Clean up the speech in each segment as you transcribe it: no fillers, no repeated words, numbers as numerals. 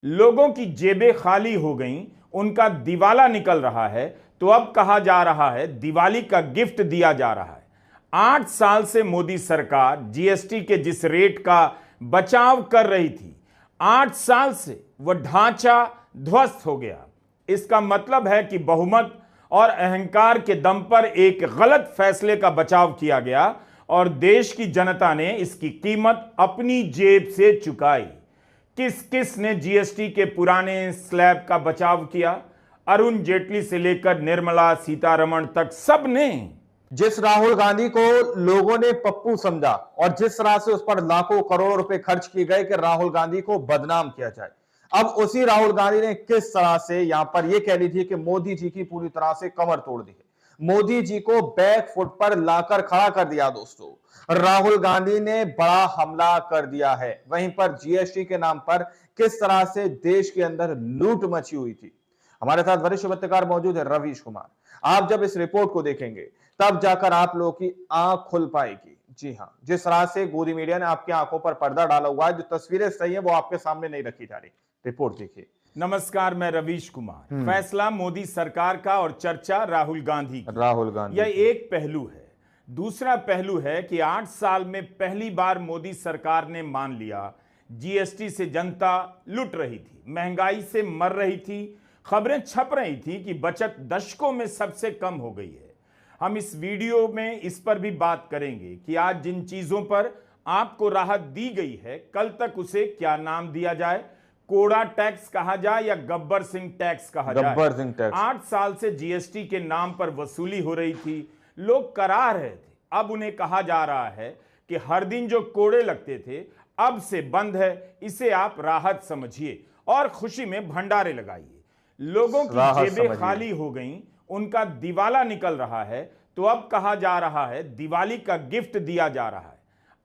लोगों की जेबें खाली हो गईं, उनका दिवाला निकल रहा है, तो अब कहा जा रहा है दिवाली का गिफ्ट दिया जा रहा है। 8 साल से मोदी सरकार जीएसटी के जिस रेट का बचाव कर रही थी, 8 साल से वह ढांचा ध्वस्त हो गया। इसका मतलब है कि बहुमत और अहंकार के दम पर एक गलत फैसले का बचाव किया गया और देश की जनता ने इसकी कीमत अपनी जेब से चुकाई। किस किस ने जीएसटी के पुराने स्लैब का बचाव किया? अरुण जेटली से लेकर निर्मला सीतारमण तक सब ने। जिस राहुल गांधी को लोगों ने पप्पू समझा और जिस तरह से उस पर लाखों करोड़ रुपए खर्च किए गए कि राहुल गांधी को बदनाम किया जाए, अब उसी राहुल गांधी ने किस तरह से यहां पर यह कह ली थी कि मोदी जी की पूरी तरह से कमर तोड़ दी है, मोदी जी को बैक फुट पर लाकर खड़ा कर दिया। दोस्तों, राहुल गांधी ने बड़ा हमला कर दिया है। वहीं पर जीएसटी के नाम पर किस तरह से देश के अंदर लूट मची हुई थी। हमारे साथ वरिष्ठ पत्रकार मौजूद है रवीश कुमार। आप जब इस रिपोर्ट को देखेंगे तब जाकर आप लोगों की आंख खुल पाएगी। जी हां, जिस तरह से गोदी मीडिया ने आपकी आंखों पर पर्दा डाला हुआ है, जो तस्वीरें सही है वो आपके सामने नहीं रखी जा रही। रिपोर्ट देखिए। नमस्कार, मैं रवीश कुमार। फैसला मोदी सरकार का और चर्चा राहुल गांधी की। राहुल गांधी, यह एक पहलू है। दूसरा पहलू है कि 8 साल में पहली बार मोदी सरकार ने मान लिया जीएसटी से जनता लुट रही थी, महंगाई से मर रही थी। खबरें छप रही थी कि बचत दशकों में सबसे कम हो गई है। हम इस वीडियो में इस पर भी बात करेंगे कि आज जिन चीजों पर आपको राहत दी गई है, कल तक उसे क्या नाम दिया जाए, कोड़ा टैक्स कहा जाए या गब्बर सिंह टैक्स कहा जाए। गब्बर सिंह टैक्स। 8 साल से जीएसटी के नाम पर वसूली हो रही थी, लोग करा रहे थे। अब उन्हें कहा जा रहा है कि हर दिन जो कोड़े लगते थे अब से बंद है। इसे आप राहत समझिए और खुशी में भंडारे लगाइए। लोगों की जेबें खाली हो गईं, उनका दिवाला निकल रहा है, तो अब कहा जा रहा है दिवाली का गिफ्ट दिया जा रहा है।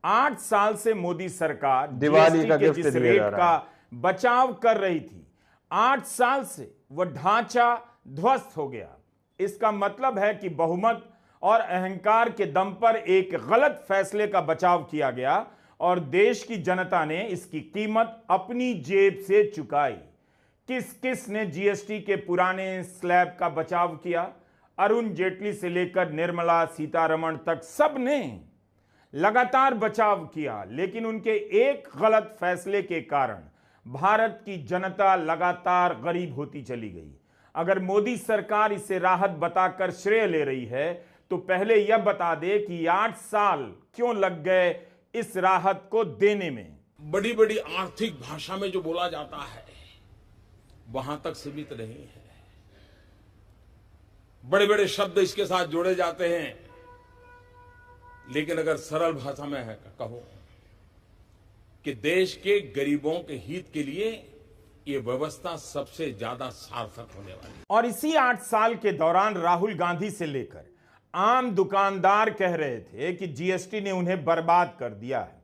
8 साल से मोदी सरकार दिवाली का गिफ्ट जिस रेट का बचाव कर रही थी, 8 साल से वह ढांचा ध्वस्त हो गया। इसका मतलब है कि बहुमत और अहंकार के दम पर एक गलत फैसले का बचाव किया गया और देश की जनता ने इसकी कीमत अपनी जेब से चुकाई। किस किस ने जीएसटी के पुराने स्लैब का बचाव किया? अरुण जेटली से लेकर निर्मला सीतारमण तक सब ने लगातार बचाव किया, लेकिन उनके एक गलत फैसले के कारण भारत की जनता लगातार गरीब होती चली गई। अगर मोदी सरकार इसे राहत बताकर श्रेय ले रही है, तो पहले यह बता दे कि 8 साल क्यों लग गए इस राहत को देने में। बड़ी बड़ी आर्थिक भाषा में जो बोला जाता है वहां तक सीमित नहीं है। बड़े बड़े शब्द इसके साथ जोड़े जाते हैं, लेकिन अगर सरल भाषा में है कहो कि देश के गरीबों के हित के लिए यह व्यवस्था सबसे ज्यादा सार्थक होने वाली है। और इसी 8 साल के दौरान राहुल गांधी से लेकर आम दुकानदार कह रहे थे कि जीएसटी ने उन्हें बर्बाद कर दिया है।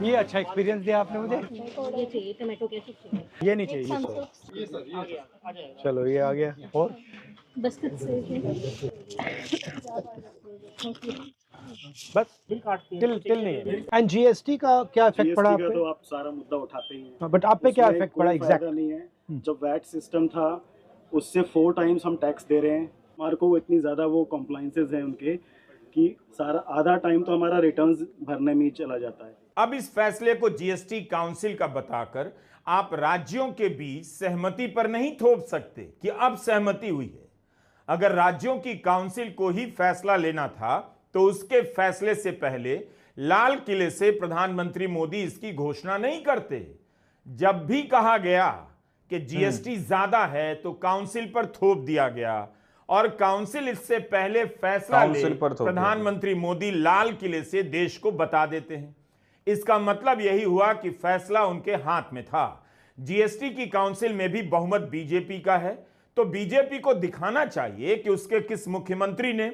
ये अच्छा एक्सपीरियंस दिया आपने मुझे। ये चाहिए टमाटो केचप चाहिए। ये नहीं चाहिए, ये सर। चलो ये आ गया। और बस कुछ बस टिल नहीं है। एंड जीएसटी का क्या इफेक्ट पड़ा आप पे? तो आप सारा मुद्दा उठाते हैं, बट आप पे क्या इफेक्ट पड़ा एग्जैक्ट? नहीं है। जब वैट सिस्टम था उससे 4 टाइम्स हम टैक्स दे रहे हैं। हमारे को इतनी ज्यादा वो कॉम्प्लाइंसेस हैं उनके कि सारा आधा टाइम तो हमारा रिटर्न्स भरने में ही चला जाता है। अब इस फैसले को जीएसटी काउंसिल का बताकर आप राज्यों के बीच सहमति पर नहीं थोप सकते कि अब सहमति हुई है। अगर राज्यों की काउंसिल को ही फैसला लेना था तो उसके फैसले से पहले लाल किले से प्रधानमंत्री मोदी इसकी घोषणा नहीं करते। जब भी कहा गया कि जीएसटी ज्यादा है तो काउंसिल पर थोप दिया गया और काउंसिल इससे पहले फैसला ले प्रधानमंत्री मोदी लाल किले से देश को बता देते हैं। इसका मतलब यही हुआ कि फैसला उनके हाथ में था। जीएसटी की काउंसिल में भी बहुमत बीजेपी का है, तो बीजेपी को दिखाना चाहिए कि उसके किस मुख्यमंत्री ने,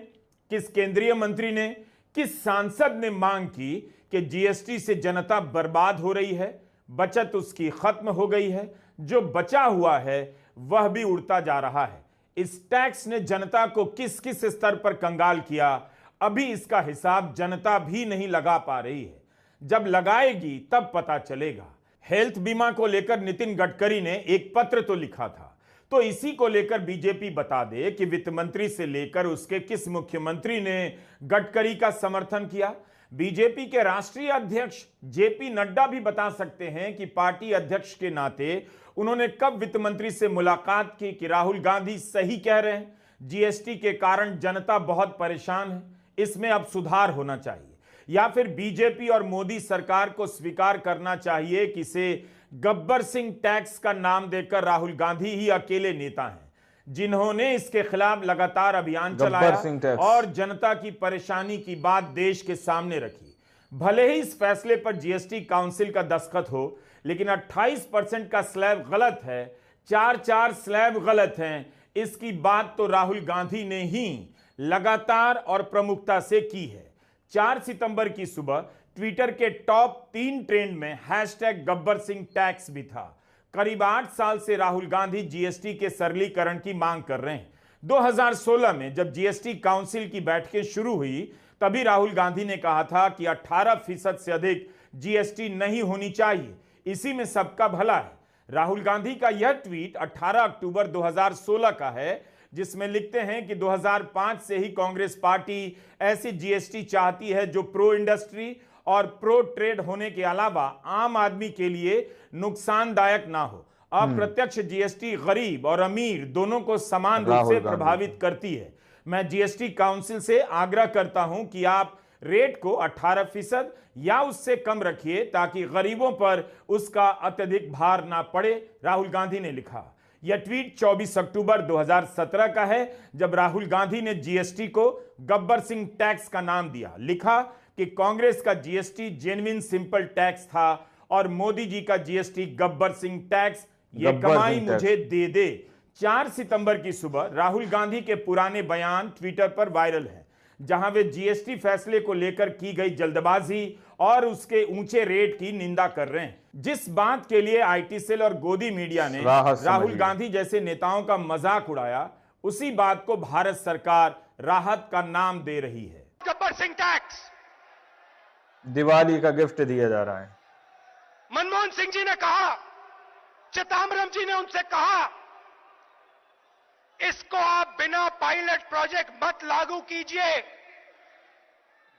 किस केंद्रीय मंत्री ने, किस सांसद ने मांग की कि जीएसटी से जनता बर्बाद हो रही है, बचत उसकी खत्म हो गई है, जो बचा हुआ है वह भी उड़ता जा रहा है। इस टैक्स ने जनता को किस किस स्तर पर कंगाल किया, अभी इसका हिसाब जनता भी नहीं लगा पा रही है। जब लगाएगी तब पता चलेगा। हेल्थ बीमा को लेकर नितिन गडकरी ने एक पत्र तो लिखा था, तो इसी को लेकर बीजेपी बता दे कि वित्त मंत्री से लेकर उसके किस मुख्यमंत्री ने गडकरी का समर्थन किया। बीजेपी के राष्ट्रीय अध्यक्ष जेपी नड्डा भी बता सकते हैं कि पार्टी अध्यक्ष के नाते उन्होंने कब वित्त मंत्री से मुलाकात की कि राहुल गांधी सही कह रहे हैं, जीएसटी के कारण जनता बहुत परेशान है, इसमें अब सुधार होना चाहिए। या फिर बीजेपी और मोदी सरकार को स्वीकार करना चाहिए कि इसे गब्बर सिंह टैक्स का नाम देकर राहुल गांधी ही अकेले नेता हैं जिन्होंने इसके खिलाफ लगातार अभियान चलाया और जनता की परेशानी की बात देश के सामने रखी। भले ही इस फैसले पर जीएसटी काउंसिल का दस्तखत हो, लेकिन 28% का स्लैब गलत है, 4 स्लैब गलत हैं, इसकी बात तो राहुल गांधी ने ही लगातार और प्रमुखता से की है। 4 सितंबर की सुबह ट्विटर के टॉप 3 ट्रेंड में हैशटैग गब्बर सिंह टैक्स भी था। करीब 8 साल से राहुल गांधी जीएसटी के सरलीकरण की मांग कर रहे हैं। 2016 में जब जीएसटी काउंसिल की बैठकें शुरू हुई, तभी राहुल गांधी ने कहा था कि 18% से अधिक जीएसटी नहीं होनी चाहिए, इसी में सबका भला है। राहुल गांधी का यह ट्वीट 18 अक्टूबर 2016 का है, जिसमें लिखते हैं कि 2005 से ही कांग्रेस पार्टी ऐसी जीएसटी चाहती है जो प्रो इंडस्ट्री और प्रो ट्रेड होने के अलावा आम आदमी के लिए नुकसानदायक ना हो। अप्रत्यक्ष जीएसटी गरीब और अमीर दोनों को समान रूप से प्रभावित करती है। मैं जीएसटी काउंसिल से आग्रह करता हूं कि आप रेट को 18% या उससे कम रखिए ताकि गरीबों पर उसका अत्यधिक भार ना पड़े, राहुल गांधी ने लिखा। यह ट्वीट 24 अक्टूबर 2017 का है, जब राहुल गांधी ने जीएसटी को गब्बर सिंह टैक्स का नाम दिया। लिखा कि कांग्रेस का जीएसटी जेन्युइन सिंपल टैक्स था और मोदी जी का जीएसटी गब्बर सिंह टैक्स, ये कमाई मुझे दे दे। 4 सितंबर की सुबह राहुल गांधी के पुराने बयान ट्विटर पर वायरल हैं, जहां वे जीएसटी फैसले को लेकर की गई जल्दबाजी और उसके ऊंचे रेट की निंदा कर रहे हैं। जिस बात के लिए आईटी सेल और गोदी मीडिया ने राहुल गांधी जैसे नेताओं का मजाक उड़ाया, उसी बात को भारत सरकार राहत का नाम दे रही है। गब्बर सिंह टैक्स दिवाली का गिफ्ट दिया जा रहा है। मनमोहन सिंह जी ने कहा, चिदंबरम जी ने उनसे कहा, इसको आप बिना पायलट प्रोजेक्ट मत लागू कीजिए,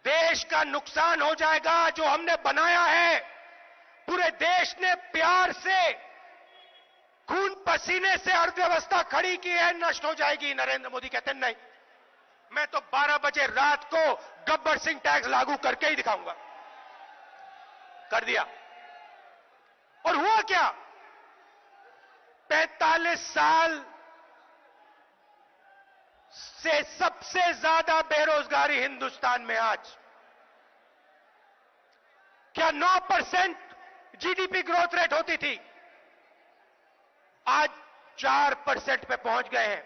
देश का नुकसान हो जाएगा। जो हमने बनाया है पूरे देश ने प्यार से खून पसीने से अर्थव्यवस्था खड़ी की है, नष्ट हो जाएगी। नरेंद्र मोदी कहते नहीं, मैं तो 12 बजे रात को गब्बर सिंह टैक्स लागू करके ही दिखाऊंगा। कर दिया। और हुआ क्या? 45 साल से सबसे ज्यादा बेरोजगारी हिंदुस्तान में आज। क्या 9% जीडीपी ग्रोथ रेट होती थी, आज 4% पे पहुंच गए हैं।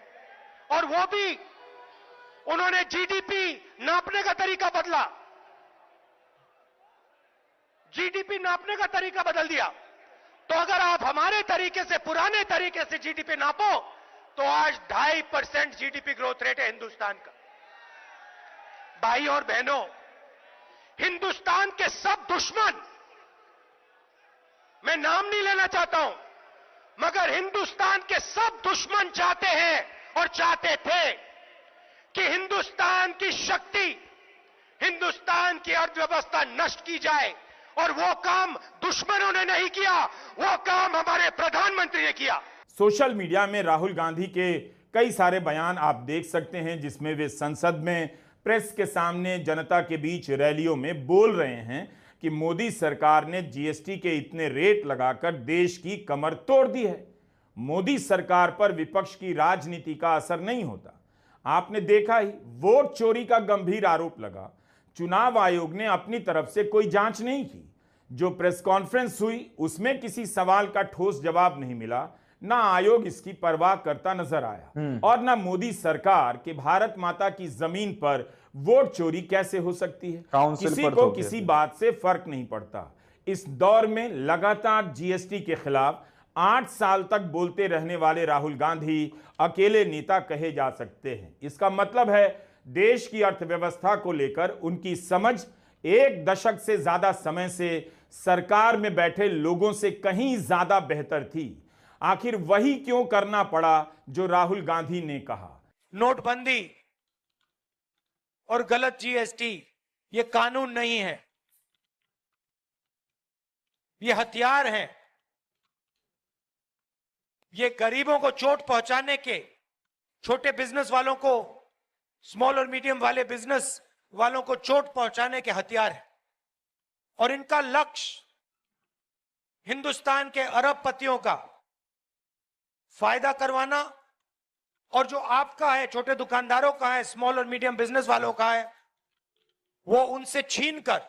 और वो भी उन्होंने जीडीपी नापने का तरीका बदला, जीडीपी नापने का तरीका बदल दिया। तो अगर आप हमारे तरीके से, पुराने तरीके से जीडीपी नापो तो आज 2.5% जीडीपी ग्रोथ रेट है हिंदुस्तान का। भाई और बहनों, हिंदुस्तान के सब दुश्मन, मैं नाम नहीं लेना चाहता हूं, मगर हिंदुस्तान के सब दुश्मन चाहते हैं और चाहते थे कि हिंदुस्तान की शक्ति, हिंदुस्तान की अर्थव्यवस्था नष्ट की जाए। और वो काम दुश्मनों ने नहीं किया, वो काम हमारे प्रधानमंत्री ने किया। सोशल मीडिया में राहुल गांधी के कई सारे बयान आप देख सकते हैं, जिसमें वे संसद में, प्रेस के सामने, जनता के बीच रैलियों में बोल रहे हैं कि मोदी सरकार ने जीएसटी के इतने रेट लगाकर देश की कमर तोड़ दी है। मोदी सरकार पर विपक्ष की राजनीति का असर नहीं होता। आपने देखा ही, वोट चोरी का गंभीर आरोप लगा, चुनाव आयोग ने अपनी तरफ से कोई जांच नहीं की। जो प्रेस कॉन्फ्रेंस हुई उसमें किसी सवाल का ठोस जवाब नहीं मिला, ना आयोग इसकी परवाह करता नजर आया और ना मोदी सरकार के भारत माता की जमीन पर वोट चोरी कैसे हो सकती है। किसी को किसी बात से फर्क नहीं पड़ता। इस दौर में लगातार जीएसटी के खिलाफ 8 साल तक बोलते रहने वाले राहुल गांधी अकेले नेता कहे जा सकते हैं। इसका मतलब है देश की अर्थव्यवस्था को लेकर उनकी समझ एक दशक से ज्यादा समय से सरकार में बैठे लोगों से कहीं ज्यादा बेहतर थी। आखिर वही क्यों करना पड़ा जो राहुल गांधी ने कहा? नोटबंदी और गलत जीएसटी ये कानून नहीं है, ये हथियार हैं। ये गरीबों को चोट पहुंचाने के, छोटे बिजनेस वालों को, स्मॉल और मीडियम वाले बिजनेस वालों को चोट पहुंचाने के हथियार हैं। और इनका लक्ष्य हिंदुस्तान के अरबपतियों का फायदा करवाना, और जो आपका है, छोटे दुकानदारों का है, स्मॉल और मीडियम बिजनेस वालों का है, वो उनसे छीनकर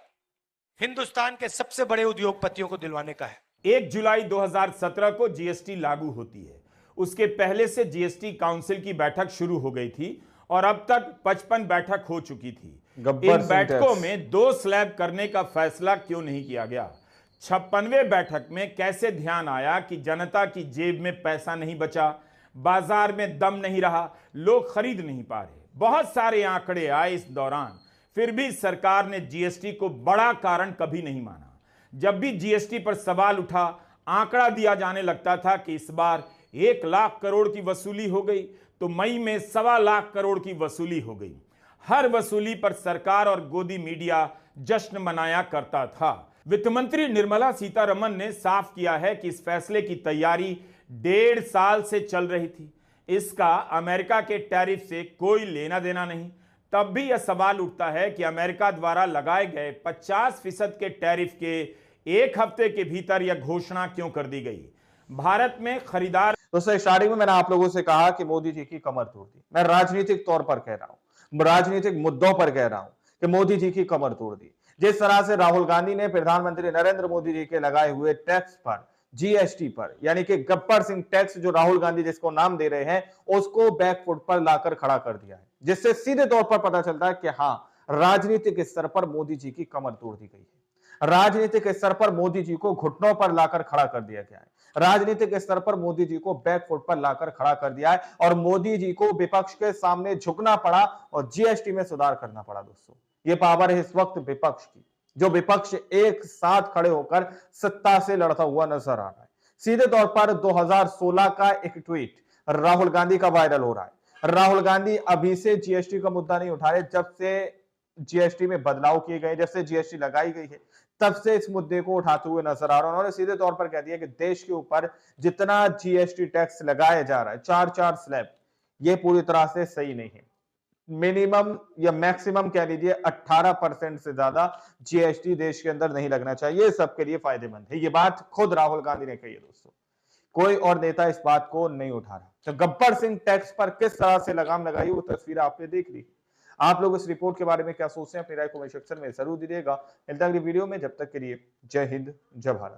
हिंदुस्तान के सबसे बड़े उद्योगपतियों को दिलवाने का है। 1 जुलाई 2017 को जीएसटी लागू होती है। उसके पहले से जीएसटी काउंसिल की बैठक शुरू हो गई थी और अब तक 55 बैठक हो चुकी थी। इन बैठकों में 2 स्लैब करने का फैसला क्यों नहीं किया गया? 56वें बैठक में कैसे ध्यान आया कि जनता की जेब में पैसा नहीं बचा, बाजार में दम नहीं रहा, लोग खरीद नहीं पा रहे। बहुत सारे आंकड़े आए इस दौरान, फिर भी सरकार ने जीएसटी को बड़ा कारण कभी नहीं माना। जब भी जीएसटी पर सवाल उठा, आंकड़ा दिया जाने लगता था कि इस बार 1 लाख करोड़ की वसूली हो गई, तो मई में 1.25 लाख करोड़ की वसूली हो गई। हर वसूली पर सरकार और गोदी मीडिया जश्न मनाया करता था। वित्त मंत्री निर्मला सीतारमण ने साफ किया है कि इस फैसले की तैयारी 1.5 साल से चल रही थी। इसका अमेरिका के टैरिफ से कोई लेना देना नहीं। तब भी यह सवाल उठता है कि अमेरिका द्वारा लगाए गए 50% के टैरिफ के 1 हफ्ते के भीतर यह घोषणा क्यों कर दी गई? भारत में खरीदार दोस्तों, स्टार्टिंग में मैंने आप लोगों से कहा कि मोदी जी की कमर तोड़ दी। मैं राजनीतिक तौर पर कह रहा हूं, राजनीतिक मुद्दों पर कह रहा हूं कि मोदी जी की कमर तोड़ दी। जिस तरह से राहुल गांधी ने प्रधानमंत्री नरेंद्र मोदी जी के लगाए हुए टैक्स पर, जीएसटी पर, यानी कि गब्बर सिंह टैक्स जो राहुल गांधी जिसको नाम दे रहे हैं, उसको बैकफुट पर लाकर खड़ा कर दिया है, जिससे सीधे तौर पर पता चलता है कि हां, राजनीतिक स्तर पर मोदी जी की कमर तोड़ दी गई है। राजनीतिक स्तर पर मोदी जी को घुटनों पर लाकर खड़ा कर दिया गया है। राजनीतिक स्तर पर मोदी जी को बैकफुट पर लाकर खड़ा कर दिया है और मोदी जी को विपक्ष के सामने झुकना पड़ा और जीएसटी में सुधार करना पड़ा। दोस्तों, ये पावर है इस वक्त विपक्ष की, जो विपक्ष एक साथ खड़े होकर सत्ता से लड़ता हुआ नजर आ रहा है। सीधे तौर पर 2016 का एक ट्वीट राहुल गांधी का वायरल हो रहा है। राहुल गांधी अभी से जीएसटी का मुद्दा नहीं उठा रहे, जब से जीएसटी में बदलाव किए गए, जब से जीएसटी लगाई गई है, तब से इस मुद्दे को उठाते हुए नजर आ रहा है। उन्होंने सीधे तौर पर कह दिया कि देश के ऊपर जितना जीएसटी टैक्स लगाया जा रहा है, 4 स्लैब, ये पूरी तरह से सही नहीं है। मिनिमम या मैक्सिमम कह लीजिए 18% से ज्यादा जीएसटी देश के अंदर नहीं लगना चाहिए, सबके लिए फायदेमंद है। ये बात खुद राहुल गांधी ने कही है। दोस्तों, कोई और नेता इस बात को नहीं उठा रहा। तो गब्बर सिंह टैक्स पर किस तरह से लगाम लगाई, वो तस्वीर आपने देख ली। आप लोग इस रिपोर्ट के बारे में क्या सोचते हैं, अपनी राय कमेंट सेक्शन में जरूर दीजिएगा। मिलता है अगली वीडियो में, जब तक के लिए जय हिंद, जय भारत।